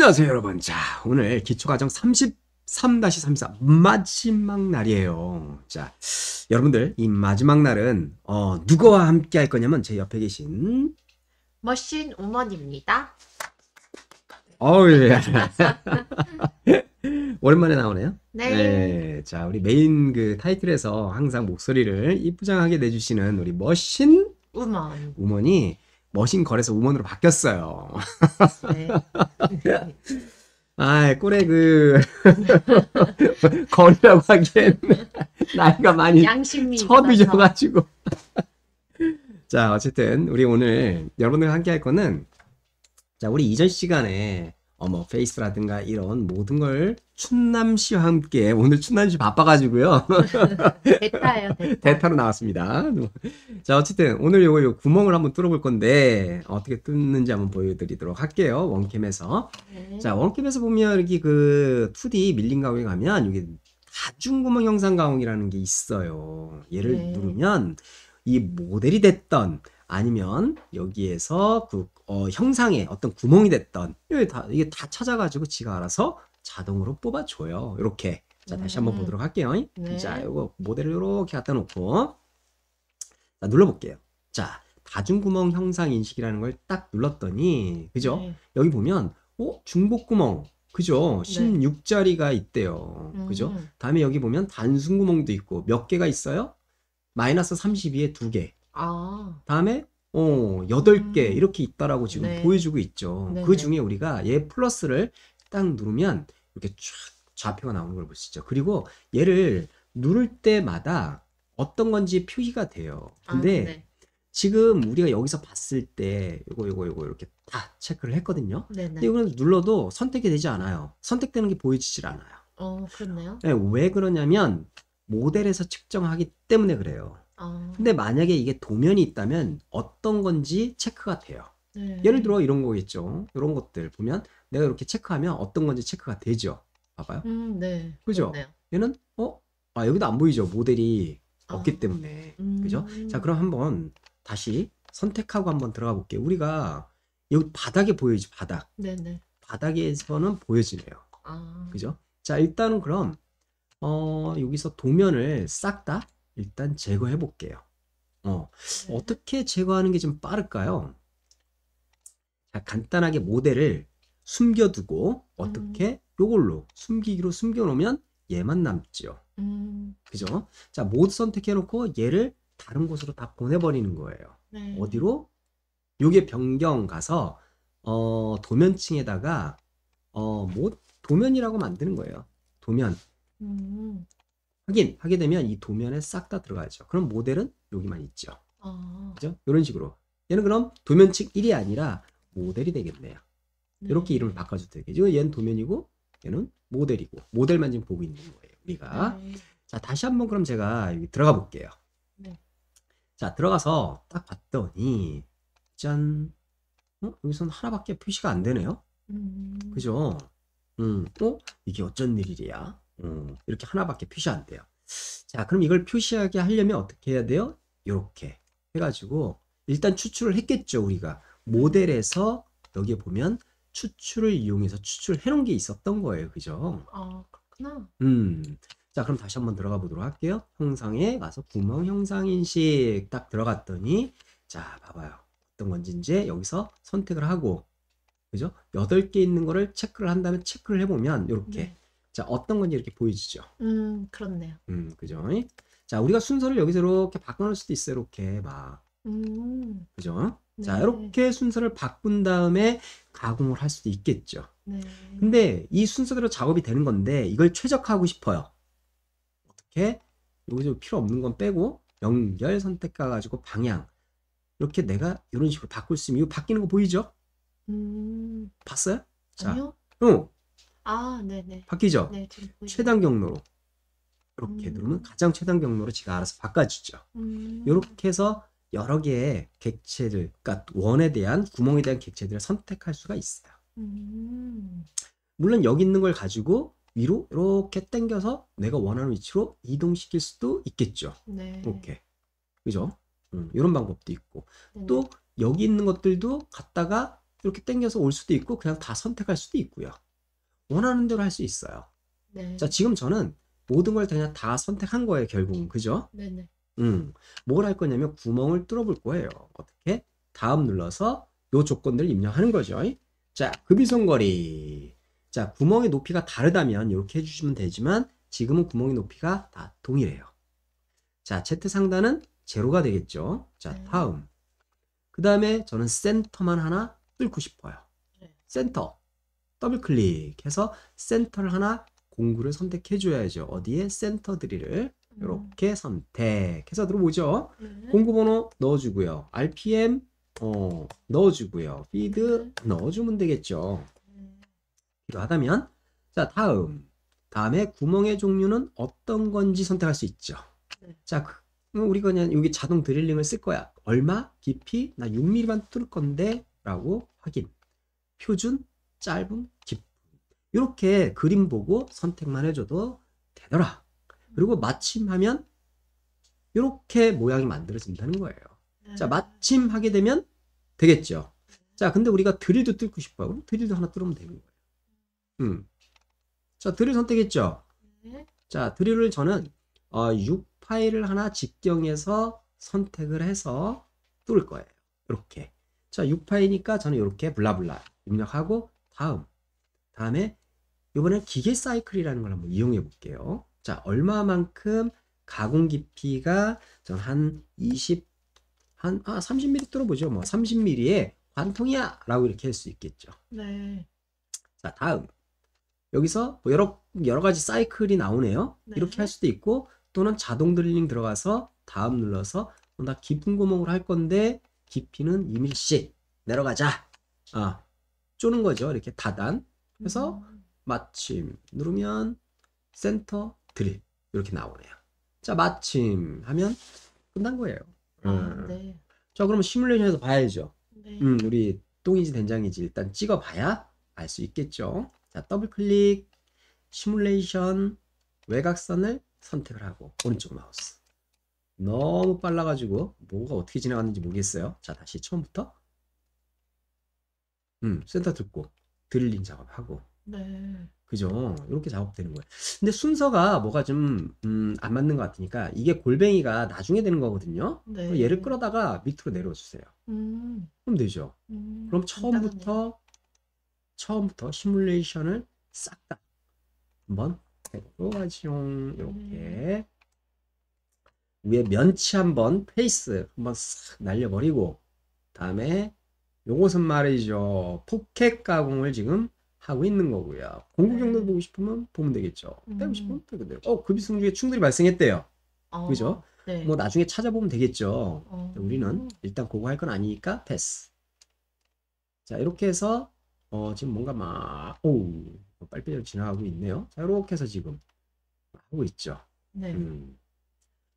안녕하세요 여러분. 자, 오늘 기초과정 33-34 마지막 날이에요. 자, 여러분들 이 마지막 날은 누구와 함께 할 거냐면 제 옆에 계신 머신 우먼입니다. 어우 예. 오랜만에 나오네요. 네. 네, 자 우리 메인 그 타이틀에서 항상 목소리를 이쁘장하게 내주시는 우리 머신 우먼. 우먼이 머신 걸에서 우먼으로 바뀌었어요. 네. 아, 꼴에 그 거리라고 하기엔 나이가 많이 양심이 있어서. 처비져가지고. 자, 어쨌든 우리 오늘 여러분들과 함께 할 거는, 자, 우리 이전 시간에 뭐 페이스라든가 이런 모든 걸 춘남 씨와 함께, 오늘 춘남 씨 바빠가지고요. 대타예요, 대타. 대타로 나왔습니다. 자, 어쨌든 오늘 요 구멍을 한번 뚫어볼 건데 어떻게 뚫는지 한번 보여드리도록 할게요. 원캠에서. 네. 자, 원캠에서 보면 여기 그 2D 밀링 가공에 가면 여기 다중구멍 형상 가공이라는 게 있어요. 얘를 네. 누르면 이 모델이 됐던 아니면 여기에서 그 형상에 어떤 구멍이 됐던 이게 다 찾아가지고 지가 알아서 자동으로 뽑아줘요. 이렇게. 자, 다시 한번 보도록 할게요. 네. 자, 요거 모델을 이렇게 갖다 놓고 자, 눌러볼게요. 자, 다중구멍 형상 인식이라는 걸 딱 눌렀더니, 그죠? 네. 여기 보면 중복구멍, 그죠? 네. 16자리가 있대요. 그죠? 다음에 여기 보면 단순구멍도 있고 몇 개가 있어요? 마이너스 32에 2개. 아. 다음에 8개 이렇게 있다라고 지금 네. 보여주고 있죠. 네네. 그 중에 우리가 얘 플러스를 딱 누르면 이렇게 쫙 좌표가 나오는 걸 볼 수 있죠. 그리고 얘를 누를 때마다 어떤 건지 표기가 돼요. 근데 네. 지금 우리가 여기서 봤을 때 요거 이렇게 다 체크를 했거든요. 네네. 근데 이거는 눌러도 선택이 되지 않아요. 선택되는 게 보여지질 않아요. 그렇네요. 네, 왜 그러냐면 모델에서 측정하기 때문에 그래요. 근데 만약에 이게 도면이 있다면 어떤 건지 체크가 돼요. 네. 예를 들어 이런 거겠죠. 이런 것들 보면 내가 이렇게 체크하면 어떤 건지 체크가 되죠. 봐봐요. 네. 그죠? 그렇네요. 얘는 여기도 안 보이죠. 모델이 없기 아. 때문에. 그죠? 자, 그럼 한번 다시 선택하고 한번 들어가 볼게요. 우리가 여기 바닥에 보이지, 바닥. 네네. 바닥에서는 보여지네요. 아. 그죠? 자, 일단은 그럼 여기서 도면을 싹 다 일단 제거해 볼게요. 네. 어떻게 제거하는 게 좀 빠를까요? 자, 간단하게 모델을 숨겨두고 어떻게 요걸로 숨기기로 숨겨놓으면 얘만 남죠. 그죠? 자, 모드 선택해 놓고 얘를 다른 곳으로 다 보내버리는 거예요. 네. 어디로? 요게 변경 가서 도면층에다가 도면이라고 만드는 거예요. 도면. 하게 되면 이 도면에 싹 다 들어가죠. 그럼 모델은 여기만 있죠. 그죠? 이런 식으로. 얘는 그럼 도면층 1이 아니라 모델이 되겠네요. 이렇게 이름을 바꿔줘도 되겠죠. 얘는 도면이고 얘는 모델이고 모델만 지금 보고 있는 거예요. 우리가. 네. 자, 다시 한번 그럼 제가 여기 들어가 볼게요. 네. 자, 들어가서 딱 봤더니 짠. 여기서는 하나밖에 표시가 안 되네요. 그죠? 이게 어쩐 일이야? 이렇게 하나밖에 표시 안 돼요. 자, 그럼 이걸 표시하게 하려면 어떻게 해야 돼요? 이렇게 해가지고 일단 추출을 했겠죠. 우리가 모델에서 여기에 보면 추출을 이용해서 추출해 놓은 게 있었던 거예요. 그죠? 그렇구나. 자, 그럼 다시 한번 들어가 보도록 할게요. 형상에 가서 구멍 형상 인식 딱 들어갔더니 자, 봐봐요. 어떤 건지 이제 여기서 선택을 하고, 그죠? 8개 있는 거를 체크를 한 다음에 체크를 해보면 이렇게 네. 자, 어떤 건지 이렇게 보이시죠? 그렇네요. 그죠? 자, 우리가 순서를 여기서 이렇게 바꿔놓을 수도 있어요. 이렇게 막. 그죠? 자, 네. 이렇게 순서를 바꾼 다음에 가공을 할 수도 있겠죠. 네. 근데 이 순서대로 작업이 되는 건데 이걸 최적화하고 싶어요. 어떻게? 여기서 필요 없는 건 빼고 연결 선택 가가지고 방향 이렇게 내가 이런 식으로 바꿀 수 있으면 이거 바뀌는 거 보이죠? 봤어요? 자, 아니요? 네네. 바뀌죠? 네, 지금 보이네요. 최단 경로로 이렇게 누르면 가장 최단 경로로 지가 알아서 바꿔주죠. 이렇게 해서 여러 개의 객체들, 그러니까 원에 대한 구멍에 대한 객체들을 선택할 수가 있어요. 물론 여기 있는 걸 가지고 위로 이렇게 당겨서 내가 원하는 위치로 이동시킬 수도 있겠죠. 네. 이렇게. 그죠? 이런 방법도 있고. 네. 또 여기 있는 것들도 갖다가 이렇게 당겨서 올 수도 있고 그냥 다 선택할 수도 있고요. 원하는 대로 할 수 있어요. 네. 자, 지금 저는 모든 걸 그냥 다 선택한 거예요, 결국은. 그죠? 네네. 뭘 할 거냐면 구멍을 뚫어볼 거예요. 어떻게? 다음 눌러서 요 조건들을 입력하는 거죠. 자, 급이성거리. 자, 구멍의 높이가 다르다면 이렇게 해주시면 되지만 지금은 구멍의 높이가 다 동일해요. 자, Z 상단은 제로가 되겠죠. 자, 네. 다음. 그 다음에 저는 센터만 하나 뚫고 싶어요. 네. 센터. 더블 클릭해서 센터를 하나 공구를 선택해 줘야죠. 어디에? 센터 드릴을 이렇게 선택해서 들어오죠. 공구 번호 넣어주고요. RPM 넣어주고요. 피드 넣어주면 되겠죠. 필요하다면. 자, 다음에 구멍의 종류는 어떤 건지 선택할 수 있죠. 자, 우리가 그냥 여기 자동 드릴링을 쓸 거야. 얼마? 깊이? 나 6mm만 뚫을 건데 라고 확인. 표준, 짧음, 깊음. 이렇게 그림 보고 선택만 해줘도 되더라. 그리고 마침 하면 이렇게 모양이 만들어진다는 거예요. 자, 마침 하게 되면 되겠죠. 자, 근데 우리가 드릴도 뚫고 싶어요. 그럼 드릴도 하나 뚫으면 되는 거예요. 자, 드릴 선택했죠. 자, 드릴을 저는 6 파일을 하나 직경해서 선택을 해서 뚫을 거예요. 이렇게. 자, 6 파이니까 저는 이렇게 블라블라 입력하고 다음에 이번엔 기계 사이클이라는 걸 한번 이용해 볼게요. 자, 얼마만큼 가공 깊이가 전 한 30mm 뚫어보죠. 뭐 30mm의 관통이야 라고 이렇게 할 수 있겠죠. 네. 자, 다음. 여기서 뭐 여러 가지 사이클이 나오네요. 네. 이렇게 할 수도 있고 또는 자동 드릴링 들어가서 다음 눌러서 나 깊은 구멍으로 할 건데 깊이는 2mm씩 내려가자. 쪼는 거죠. 이렇게 다단. 그래서 마침 누르면 센터 드릴 이렇게 나오네요. 자, 마침 하면 끝난 거예요. 네. 자, 그러면 시뮬레이션에서 봐야죠. 네. 우리 똥인지 된장인지 일단 찍어봐야 알 수 있겠죠. 자, 더블 클릭, 시뮬레이션, 외곽선을 선택을 하고 오른쪽 마우스. 너무 빨라가지고 뭐가 어떻게 지나갔는지 모르겠어요. 자, 다시 처음부터. 센터 듣고 드릴링 작업하고. 네. 그죠? 이렇게 작업되는 거예요. 근데 순서가 뭐가 좀 안 맞는 것 같으니까 이게 골뱅이가 나중에 되는 거거든요. 네. 얘를 끌어다가 밑으로 내려주세요. 그럼 되죠. 그럼 처음부터 시뮬레이션을 싹 다 한번 해보도록 하죠. 이렇게 위에 면치 한번 페이스 한번 싹 날려버리고 다음에 요것은 말이죠. 포켓 가공을 지금 하고 있는 거고요. 공구 경로 보고 싶으면 보면 되겠죠. 빼고 싶으면 빼고 돼요. 급이성 중에 충돌이 발생했대요. 그죠? 네. 뭐 나중에 찾아보면 되겠죠. 우리는 일단 그거 할 건 아니니까 패스. 자, 이렇게 해서 지금 뭔가 막 빨리빨리 지나가고 있네요. 자, 이렇게 해서 지금 하고 있죠. 네.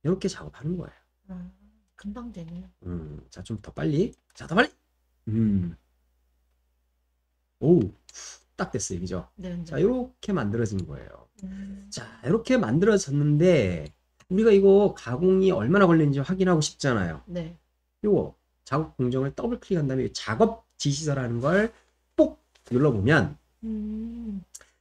이렇게 작업하는 거예요. 금방 되네요. 자, 좀 더 빨리. 자, 더 빨리. 딱 됐어요. 그죠? 네. 자, 이렇게 만들어진 거예요. 자, 이렇게 만들어졌는데 우리가 이거 가공이 얼마나 걸리는지 확인하고 싶잖아요. 네. 요거 작업 공정을 더블 클릭한 다음에 작업 지시서라는 걸 꼭 눌러보면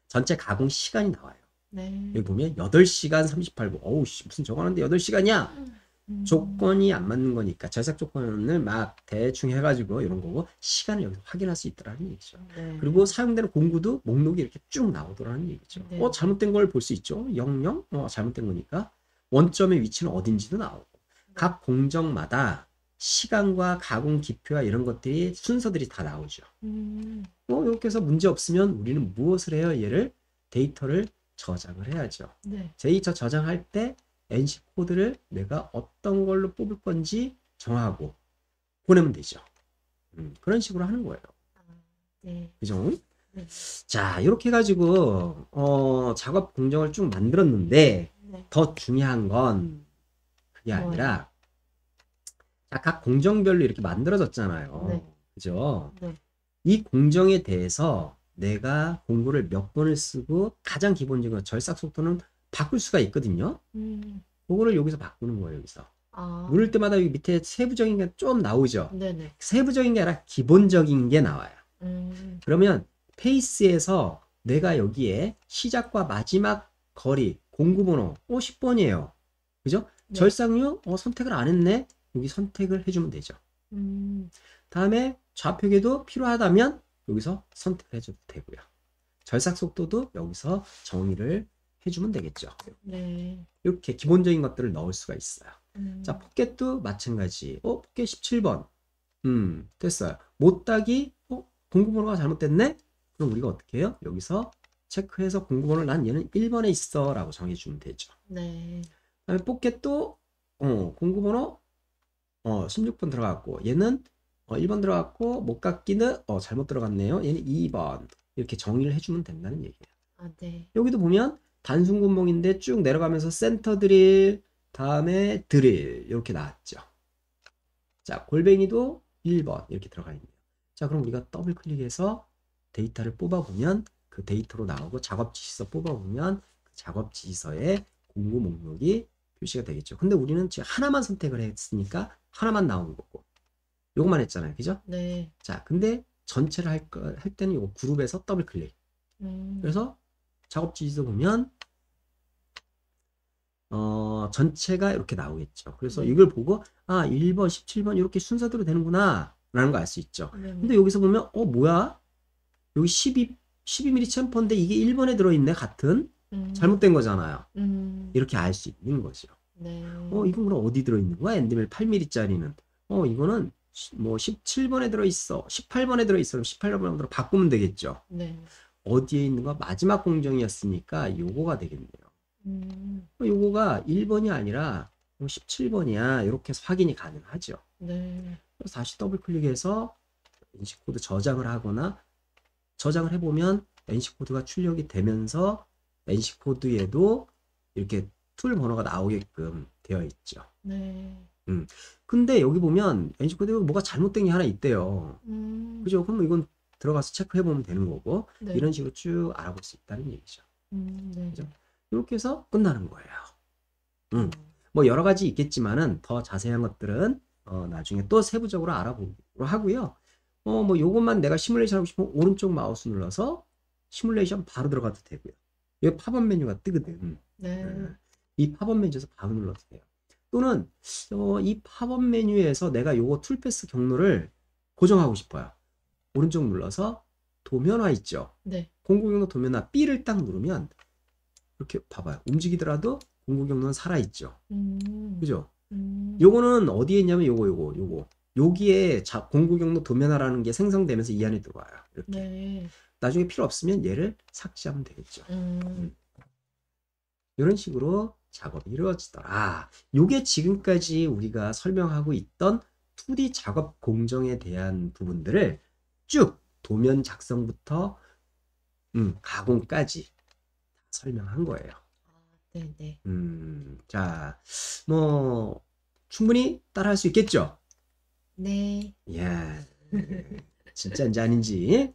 전체 가공 시간이 나와요. 네. 여기 보면 8시간 38분. 무슨 적어놨는데 8시간이야? 조건이 안 맞는 거니까 절삭 조건을 막 대충 해가지고 이런 거고 시간을 여기서 확인할 수 있더라는 얘기죠. 네. 그리고 사용되는 공구도 목록이 이렇게 쭉 나오더라는 얘기죠. 네. 잘못된 걸 볼 수 있죠. 00 잘못된 거니까 원점의 위치는 어딘지도 나오고 각 공정마다 시간과 가공 기표와 이런 것들이 순서들이 다 나오죠. 이렇게 해서 문제 없으면 우리는 무엇을 해요? 얘를 데이터를 저장을 해야죠. 네. 데이터 저장할 때 NC 코드를 내가 어떤 걸로 뽑을 건지 정하고 보내면 되죠. 그런 식으로 하는 거예요. 네. 그죠? 네. 자, 이렇게 해가지고 작업 공정을 쭉 만들었는데 네. 더 중요한 건 그게 아니라 자, 각 공정별로 이렇게 만들어졌잖아요. 네. 그죠? 네. 이 공정에 대해서 내가 공구를 몇 번을 쓰고 가장 기본적으로 절삭 속도는 바꿀 수가 있거든요. 그거를 여기서 바꾸는 거예요. 여기서 누를 때마다 여기 밑에 세부적인 게 좀 나오죠. 네네. 세부적인 게 아니라 기본적인 게 나와요. 그러면 페이스에서 내가 여기에 시작과 마지막 거리, 공구번호, 10번이에요. 그죠? 네. 절삭류, 선택을 안 했네? 여기 선택을 해주면 되죠. 다음에 좌표계도 필요하다면 여기서 선택을 해줘도 되고요. 절삭 속도도 여기서 정의를 해주면 되겠죠. 네. 이렇게 기본적인 것들을 넣을 수가 있어요. 자, 포켓도 마찬가지. 포켓 17번. 됐어요. 못따기, 공구번호가 잘못됐네? 그럼 우리가 어떻게 해요? 여기서 체크해서 공구번호를 난 얘는 1번에 있어 라고 정해주면 되죠. 네. 그다음에 포켓도 공구번호 16번 들어갔고 얘는 1번 들어갔고 못깎기는 잘못 들어갔네요. 얘는 2번 이렇게 정의를 해주면 된다는 얘기예요. 아, 네. 여기도 보면 단순 군목인데 쭉 내려가면서 센터 드릴 다음에 드릴 이렇게 나왔죠. 자, 골뱅이도 1번 이렇게 들어가 있네요. 자, 그럼 우리가 더블 클릭해서 데이터를 뽑아보면 그 데이터로 나오고 작업 지시서 뽑아보면 그 작업 지시서에 공구 목록이 표시가 되겠죠. 근데 우리는 지금 하나만 선택을 했으니까 하나만 나오는 거고 요것만 했잖아요. 그죠? 네. 자, 근데 전체를 할 때는 요 그룹에서 더블 클릭. 그래서 작업 지시서 보면 전체가 이렇게 나오겠죠. 그래서 이걸 보고 1번, 17번 이렇게 순서대로 되는구나 라는 거 알 수 있죠. 근데 여기서 보면 뭐야? 여기 12mm 챔퍼인데 이게 1번에 들어있네. 같은 잘못된 거잖아요. 이렇게 알 수 있는 거죠. 네. 이건 그럼 어디 들어있는 거야? 엔드밀 8mm짜리는 이거는 뭐 17번에 들어있어, 18번에 들어있어. 18번으로 바꾸면 되겠죠. 네. 어디에 있는 거? 마지막 공정이었으니까 요거가 되겠네요. 요거가 1번이 아니라 17번이야. 이렇게 해서 확인이 가능하죠. 네. 그래서 다시 더블 클릭해서 NC코드 저장을 하거나 저장을 해보면 NC코드가 출력이 되면서 NC코드에도 이렇게 툴 번호가 나오게끔 되어 있죠. 네. 근데 여기 보면 NC코드에 뭐가 잘못된 게 하나 있대요. 그죠? 그럼 이건 들어가서 체크해보면 되는 거고 네. 이런 식으로 쭉 알아볼 수 있다는 얘기죠. 네. 그죠? 이렇게 해서 끝나는 거예요. 뭐 여러 가지 있겠지만은 더 자세한 것들은 나중에 또 세부적으로 알아보기로 하고요. 뭐 요것만 내가 시뮬레이션 하고 싶으면 오른쪽 마우스 눌러서 시뮬레이션 바로 들어가도 되고요. 여기 팝업 메뉴가 뜨거든. 네. 이 팝업 메뉴에서 바로 눌러도 돼요. 또는 이 팝업 메뉴에서 내가 요거 툴패스 경로를 고정하고 싶어요. 오른쪽 눌러서 도면화 있죠. 네. 공구 경로 도면화 B를 딱 누르면 이렇게 봐봐요. 움직이더라도 공구 경로는 살아있죠. 그죠? 요거는 어디에 있냐면 요거. 여기에 공구 경로 도면화라는 게 생성되면서 이 안에 들어와요. 이렇게. 네. 나중에 필요 없으면 얘를 삭제하면 되겠죠. 이런 식으로 작업이 이루어지더라. 요게 지금까지 우리가 설명하고 있던 2D 작업 공정에 대한 부분들을 쭉 도면 작성부터 가공까지 설명한 거예요. 네네. 자, 뭐 충분히 따라할 수 있겠죠? 네. 예, 진짜인지 아닌지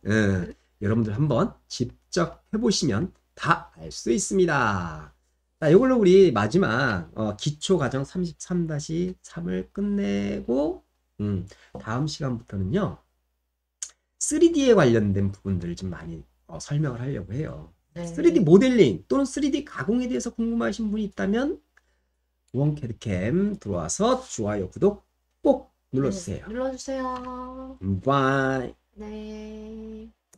여러분들 한번 직접 해보시면 다 알 수 있습니다. 자, 이걸로 우리 마지막 기초과정 33-3을 끝내고 다음 시간부터는요 3D에 관련된 부분들을 좀 많이 설명을 하려고 해요. 네. 3D 모델링 또는 3D 가공에 대해서 궁금하신 분이 있다면 원캐드캠 들어와서 좋아요, 구독 꼭 눌러주세요. 눌러주세요. 바이. 네.